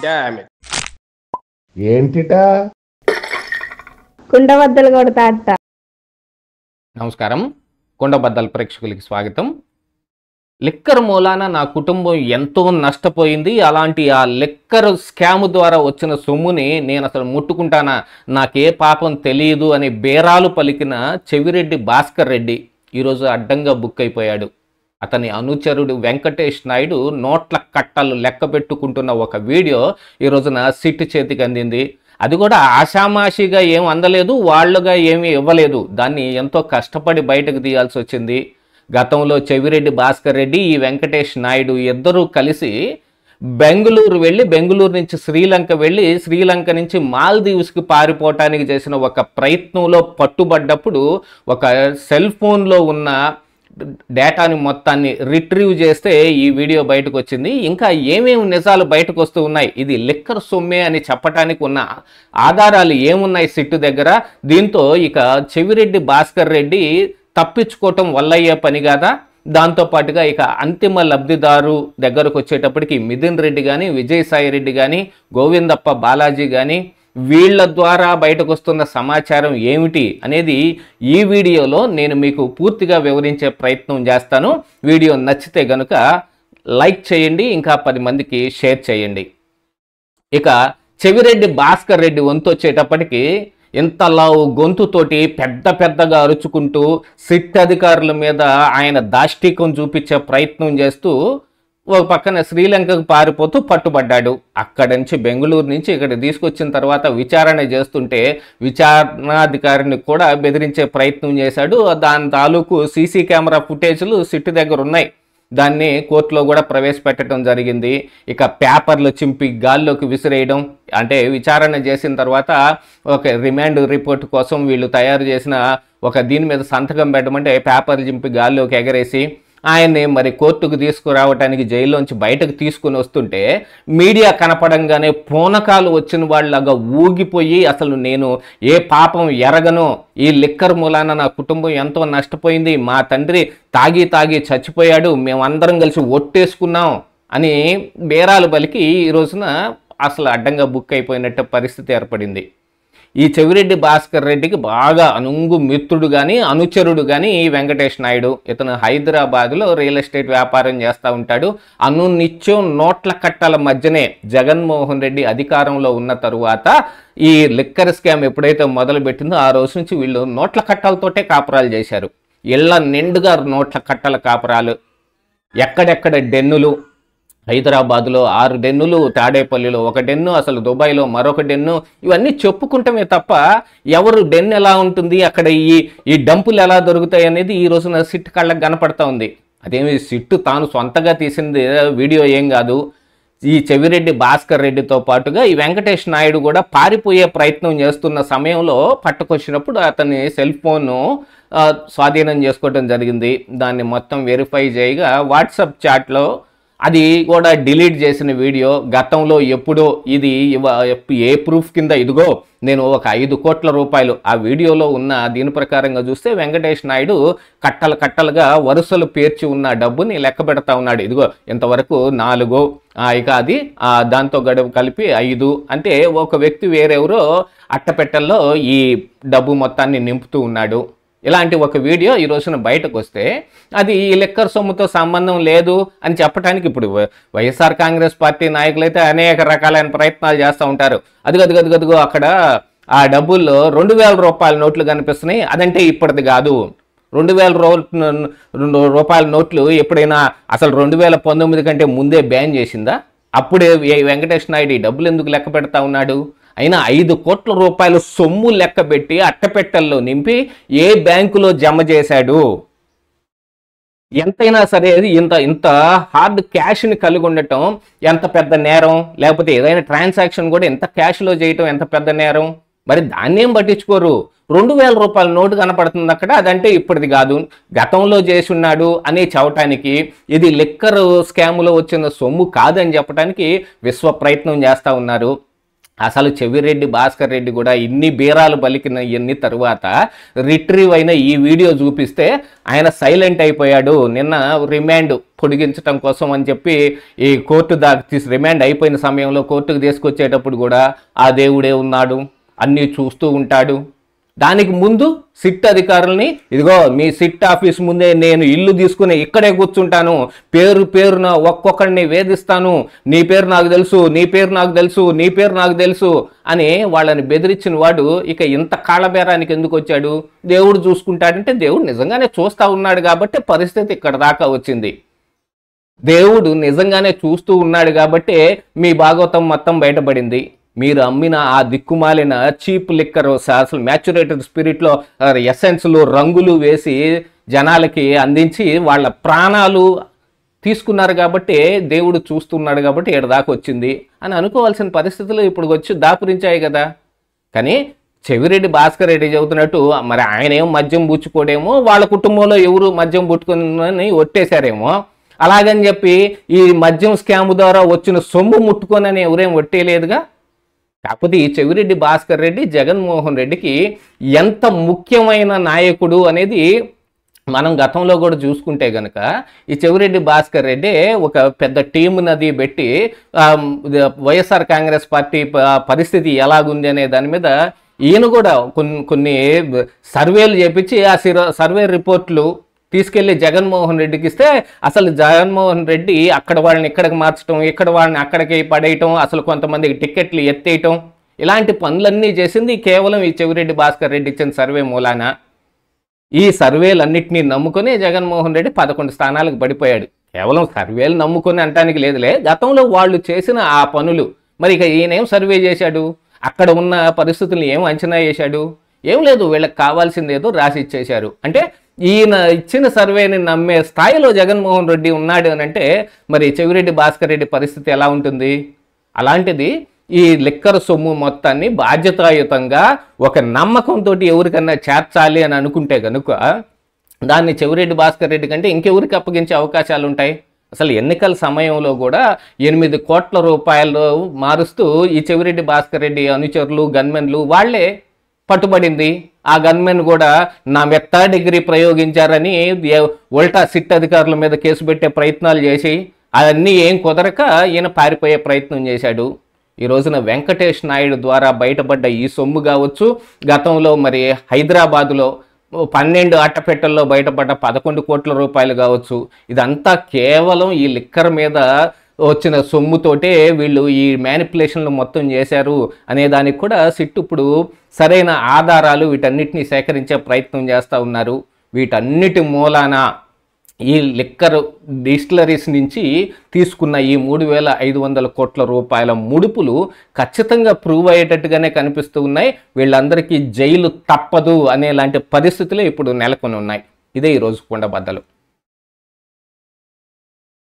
Damn it. ఏంటిటా కుండబద్దలు కొడతా అట్ట. నమస్కారం, కొండబద్దల ప్రేక్షకులకి స్వాగతం. లిక్కర్ మూలాన నా కుటుంబం ఎంతో నష్టపోయింది. అలాంటి ఆ లిక్కర్ స్కామ్ ద్వారా వచ్చిన సొమ్ముని నేను అసలు ముట్టుకుంటానా, నాకే పాపం తెలియదు అని బేరాలు పలికిన చెవిరెడ్డి భాస్కర్ రెడ్డి ఈరోజు అడ్డంగా బుక్ అయిపోయాడు. అతని అనుచరుడు వెంకటేష్ నాయుడు నోట్ల కట్టలు లెక్క పెట్టుకుంటున్న ఒక వీడియో ఈ రోజున సిట్ చేతికి అందింది. అది కూడా ఆషామాషిగా ఏం అందలేదు, వాళ్ళుగా ఏమీ ఇవ్వలేదు. దాన్ని ఎంతో కష్టపడి బయటకు తీయాల్సి వచ్చింది. గతంలో చెవిరెడ్డి భాస్కర్ రెడ్డి, ఈ వెంకటేష్ నాయుడు ఇద్దరూ కలిసి బెంగళూరు వెళ్ళి, బెంగళూరు నుంచి శ్రీలంక వెళ్ళి, శ్రీలంక నుంచి మాల్దీవ్స్కి పారిపోవటానికి చేసిన ఒక ప్రయత్నంలో పట్టుబడ్డప్పుడు ఒక సెల్ ఫోన్లో ఉన్న డేటాని మొత్తాన్ని రిట్రీవ్ చేస్తే ఈ వీడియో బయటకు వచ్చింది. ఇంకా ఏమేమి నిజాలు బయటకు వస్తూ ఉన్నాయి, ఇది లిక్కర్ సొమ్మే అని చెప్పడానికి ఉన్న ఆధారాలు ఏమున్నాయి సిట్టు దగ్గర. దీంతో ఇక చెవిరెడ్డి భాస్కర్ రెడ్డి తప్పించుకోవటం వల్లయ్యే పని కాదా. దాంతోపాటుగా ఇక అంతిమ లబ్ధిదారు దగ్గరకు వచ్చేటప్పటికి మిథున్ రెడ్డి కానీ, విజయసాయి రెడ్డి కానీ, గోవిందప్ప బాలాజీ కానీ, వీళ్ళ ద్వారా బయటకు వస్తున్న సమాచారం ఏమిటి అనేది ఈ వీడియోలో నేను మీకు పూర్తిగా వివరించే ప్రయత్నం చేస్తాను. వీడియో నచ్చితే గనుక లైక్ చేయండి, ఇంకా 10 మందికి షేర్ చేయండి. ఇక చెవిరెడ్డి భాస్కర్ రెడ్డి వంతు వచ్చేటప్పటికి ఇంతలావు గొంతుతోటి పెద్దగా అరుచుకుంటూ సిట్ అధికారుల మీద ఆయన దాష్టికం చూపించే ప్రయత్నం చేస్తూ ఒక పక్కన శ్రీలంకకు పారిపోతూ పట్టుబడ్డాడు. అక్కడి నుంచి బెంగళూరు నుంచి ఇక్కడ తీసుకొచ్చిన తర్వాత విచారణ చేస్తుంటే విచారణాధికారిని కూడా బెదిరించే ప్రయత్నం చేశాడు. దాని తాలూకు సీసీ కెమెరా ఫుటేజ్లు సిట్ దగ్గర ఉన్నాయి. దాన్ని కోర్టులో కూడా ప్రవేశపెట్టడం జరిగింది. ఇక పేపర్లు చింపి గాల్లోకి విసిరేయడం, అంటే విచారణ చేసిన తర్వాత ఒక రిమాండ్ రిపోర్ట్ కోసం వీళ్ళు తయారు చేసిన ఒక దీని మీద సంతకం పెట్టమంటే పేపర్లు చింపి గాల్లోకి ఎగరేసి ఆయన్ని మరి కోర్టుకు తీసుకురావడానికి జైల్లోంచి బయటకు తీసుకుని వస్తుంటే మీడియా కనపడంగానే పూనకాలు వచ్చిన వాళ్ళగా ఊగిపోయి, అసలు నేను ఏ పాపం ఎరగను, ఈ లిక్కర్ మూలాన నా కుటుంబం ఎంతో నష్టపోయింది, మా తండ్రి తాగి చచ్చిపోయాడు, మేమందరం కలిసి ఒట్టేసుకున్నాం అని బేరాలు పలికి ఈ రోజున అసలు అడ్డంగా బుక్ అయిపోయినట్టు పరిస్థితి ఏర్పడింది. ఈ చెవిరెడ్డి భాస్కర్ రెడ్డికి బాగా అనుంగు మిత్రుడు కానీ, అనుచరుడు కానీ ఈ వెంకటేష్ నాయుడు. ఇతను హైదరాబాద్లో రియల్ ఎస్టేట్ వ్యాపారం చేస్తూ ఉంటాడు. అనునిత్యం నోట్ల కట్టల మధ్యనే జగన్మోహన్ రెడ్డి అధికారంలో ఉన్న తరువాత ఈ లిక్కర్ స్కామ్ ఎప్పుడైతే మొదలుపెట్టిందో ఆ రోజు నుంచి వీళ్ళు నోట్ల కట్టలతోటే కాపురాలు చేశారు. ఇళ్ల నిండుగా నోట్ల కట్టల కాపురాలు, ఎక్కడెక్కడ డెన్నులు. హైదరాబాద్లో 6 డెన్నులు, తాడేపల్లిలో 1 డెన్ను, అసలు దుబాయ్లో మరొక డెన్ను. ఇవన్నీ చెప్పుకుంటమే తప్ప ఎవరు డెన్ ఎలా ఉంటుంది, అక్కడ ఈ డంపులు ఎలా దొరుకుతాయి అనేది ఈ రోజున సిట్ కళ్ళకు కనపడతా ఉంది. అదేమి సిట్టు తాను సొంతగా తీసింది వీడియో ఏం కాదు. ఈ చెవిరెడ్డి భాస్కర్ రెడ్డితో పాటుగా ఈ వెంకటేష్ నాయుడు కూడా పారిపోయే ప్రయత్నం చేస్తున్న సమయంలో పట్టుకొచ్చినప్పుడు అతని సెల్ ఫోన్ను స్వాధీనం చేసుకోవడం జరిగింది. దాన్ని మొత్తం వెరిఫై చేయగా వాట్సాప్ చాట్లో అది కూడా డిలీట్ చేసిన వీడియో. గతంలో ఎప్పుడో ఇది ఏ ప్రూఫ్ కింద, ఇదిగో నేను ఒక 5 కోట్ల రూపాయలు ఆ వీడియోలో ఉన్న దీని ప్రకారంగా చూస్తే వెంకటేష్ నాయుడు కట్టలుగా వరుసలు పేర్చి ఉన్న డబ్బుని లెక్క పెడతా ఉన్నాడు. ఇదిగో ఇంతవరకు 4, ఇక అది దాంతో గడువు కలిపి 5, అంటే ఒక వ్యక్తి వేరెవరో అట్టపెట్టెల్లో ఈ డబ్బు మొత్తాన్ని నింపుతూ ఉన్నాడు. ఇలాంటి ఒక వీడియో ఈ రోజున బయటకు వస్తే అది ఈ లిక్కర్ సొమ్ముతో సంబంధం లేదు అని చెప్పడానికి ఇప్పుడు వైఎస్ఆర్ కాంగ్రెస్ పార్టీ నాయకులైతే అనేక రకాలైన ప్రయత్నాలు చేస్తూ ఉంటారు. అదిగో అక్కడ ఆ డబ్బుల్లో 2000 రూపాయల నోట్లు కనిపిస్తున్నాయి, అదంటే ఇప్పటిది కాదు. 2000 రూపాయల నోట్లు ఎప్పుడైనా అసలు 2019 కంటే ముందే బ్యాన్ చేసిందా? అప్పుడే వెంకటేష్ నాయుడు ఈ డబ్బులు ఎందుకు లెక్క పెడతా ఉన్నాడు? అయినా 5 కోట్ల రూపాయలు సొమ్ము లెక్క పెట్టి అట్టపెట్టెల్లో నింపి ఏ బ్యాంకులో జమ చేశాడు? ఎంతైనా సరే ఇంత హార్డ్ క్యాష్ని కలిగి ఉండటం ఎంత పెద్ద నేరం, లేకపోతే ఏదైనా ట్రాన్సాక్షన్ కూడా ఎంత క్యాష్లో చేయటం ఎంత పెద్ద నేరం. మరి దాన్నేం పట్టించుకోరు. 2000 రూపాయల నోటు కనపడుతుంది అక్కడ, అదంటే ఇప్పటిది కాదు, గతంలో చేసి ఉన్నాడు అని చెప్పటానికి, ఇది లిక్కర్ స్కామ్లో వచ్చిన సొమ్ము కాదని చెప్పడానికి విశ్వ ప్రయత్నం చేస్తూ ఉన్నారు. అసలు చెవిరెడ్డి భాస్కర్ రెడ్డి కూడా ఇన్ని బీరాలు పలికిన ఇన్ని తరువాత రిట్రీవ్ అయిన ఈ వీడియో చూపిస్తే ఆయన సైలెంట్ అయిపోయాడు. నిన్న రిమాండ్ పొడిగించడం కోసం అని చెప్పి ఈ కోర్టు దాకా రిమాండ్ అయిపోయిన సమయంలో కోర్టుకు తీసుకొచ్చేటప్పుడు కూడా ఆ దేవుడే ఉన్నాడు, అన్నీ చూస్తూ ఉంటాడు. దానికి ముందు సిట్ అధికారుల్ని, ఇదిగో మీ సిట్ ఆఫీస్ ముందే నేను ఇల్లు తీసుకుని ఇక్కడే కూర్చుంటాను, పేరున ఒక్కొక్కడిని వేధిస్తాను, నీ పేరు నాకు తెలుసు, నీ పేరు నాకు తెలుసు, నీ పేరు నాకు తెలుసు అని వాళ్ళని బెదిరించిన వాడు ఇక ఇంత కాళ్ళబేరానికి ఎందుకు వచ్చాడు? దేవుడు చూసుకుంటాడంటే దేవుడు నిజంగానే చూస్తూ ఉన్నాడు కాబట్టి పరిస్థితి ఇక్కడ దాకా వచ్చింది. దేవుడు నిజంగానే చూస్తూ ఉన్నాడు కాబట్టి మీ భాగవతం మొత్తం బయటపడింది. మీరు అమ్మిన ఆ దిక్కుమాలిన చీప్ లిక్కర్ అసలు మ్యాచురేటెడ్ స్పిరిట్లో ఎసెన్స్లు రంగులు వేసి జనాలకి అందించి వాళ్ళ ప్రాణాలు తీసుకున్నారు కాబట్టి దేవుడు చూస్తున్నాడు కాబట్టి ఇక్కడ దాకా వచ్చింది అని అనుకోవాల్సిన పరిస్థితులు ఇప్పుడు వచ్చి దాపురించాయి కదా. కానీ చెవిరెడ్డి భాస్కర్ రెడ్డి చెబుతున్నట్టు మరి ఆయన ఏం మద్యం పుచ్చుకోడేమో, వాళ్ళ కుటుంబంలో ఎవరు మద్యం పుట్టుకొని ఒట్టేశారేమో, అలాగని చెప్పి ఈ మద్యం స్కామ్ ద్వారా వచ్చిన సొమ్ము ముట్టుకోనని ఎవరేం ఒట్టేయలేదుగా. కాకపోతే ఈ చెవిరెడ్డి భాస్కర్ రెడ్డి జగన్మోహన్ రెడ్డికి ఎంత ముఖ్యమైన నాయకుడు అనేది మనం గతంలో కూడా చూసుకుంటే కనుక ఈ చెవిరెడ్డి భాస్కర్ రెడ్డి ఒక పెద్ద టీమునది పెట్టి వైఎస్ఆర్ కాంగ్రెస్ పార్టీ పరిస్థితి ఎలాగుంది అనే దాని మీద ఈయన కూడా కొన్ని సర్వేలు చేపించి ఆ సర్వే రిపోర్ట్లు తీసుకెళ్లి జగన్మోహన్ రెడ్డికి ఇస్తే అసలు జగన్మోహన్ రెడ్డి అక్కడ వాళ్ళని ఇక్కడికి మార్చడం, ఇక్కడ వాళ్ళని అక్కడికి పడేయటం, అసలు కొంతమందికి టికెట్లు ఎత్తేయటం, ఇలాంటి పనులన్నీ చేసింది కేవలం ఈ చెవిరెడ్డి భాస్కర్ రెడ్డి ఇచ్చిన సర్వే మూలాన. ఈ సర్వేలన్నింటినీ నమ్ముకొని జగన్మోహన్ రెడ్డి 11 స్థానాలకు పడిపోయాడు. కేవలం సర్వేలు నమ్ముకొని అంటానికి లేదులే, గతంలో వాళ్ళు చేసిన ఆ పనులు. మరి ఇక ఈయనేం సర్వే చేశాడు? అక్కడ ఉన్న పరిస్థితులను ఏం అంచనా వేశాడు? ఏం లేదు, వీళ్ళకి కావాల్సింది ఏదో రాసి ఇచ్చేశారు. అంటే ఈయన ఇచ్చిన సర్వేని నమ్మే స్థాయిలో జగన్మోహన్ రెడ్డి ఉన్నాడు అని అంటే మరి చెవిరెడ్డి భాస్కర్ రెడ్డి పరిస్థితి ఎలా ఉంటుంది? అలాంటిది ఈ లిక్కర్ సొమ్ము మొత్తాన్ని బాధ్యతాయుతంగా ఒక నమ్మకంతో ఎవరికన్నా చేర్చాలి అని అనుకుంటే కనుక దాన్ని చెవిరెడ్డి భాస్కర్ రెడ్డి కంటే ఇంకెవరికి అప్పగించే అవకాశాలు ఉంటాయి? అసలు ఎన్నికల సమయంలో కూడా 8 కోట్ల రూపాయలు మారుస్తూ ఈ చెవిరెడ్డి భాస్కర్ రెడ్డి అనుచరులు గన్మెన్లు వాళ్లే పట్టుబడింది. ఆ గన్మెన్ కూడా నా మెత్తా డిగ్రీ ప్రయోగించారని ఉల్టా సిట్ అధికారుల మీద కేసు పెట్టే ప్రయత్నాలు చేసి అవన్నీ ఏం కుదరక ఈయన పారిపోయే ప్రయత్నం చేశాడు. ఈ రోజున వెంకటేష్ నాయుడు ద్వారా బయటపడ్డ ఈ సొమ్ము కావచ్చు, గతంలో మరి హైదరాబాదులో 12 అట్టపెట్టల్లో బయటపడ్డ 11 కోట్ల రూపాయలు కావచ్చు, ఇదంతా కేవలం ఈ లిక్కర్ మీద వచ్చిన సొమ్ముతోటే వీళ్ళు ఈ మ్యానిపులేషన్లు మొత్తం చేశారు అనే దానికి కూడా సిట్ ఇప్పుడు సరైన ఆధారాలు వీటన్నిటిని సేకరించే ప్రయత్నం చేస్తూ ఉన్నారు. వీటన్నిటి మూలాన ఈ లిక్కర్ డిస్టిలరీస్ నుంచి తీసుకున్న ఈ 3,500 కోట్ల రూపాయల ముడుపులు ఖచ్చితంగా ప్రూవ్ అయ్యేటట్టుగానే కనిపిస్తూ ఉన్నాయి. వీళ్ళందరికీ జైలు తప్పదు అనేలాంటి పరిస్థితులు ఇప్పుడు నెలకొని ఉన్నాయి. ఇదే ఈరోజు కుండబద్దలు.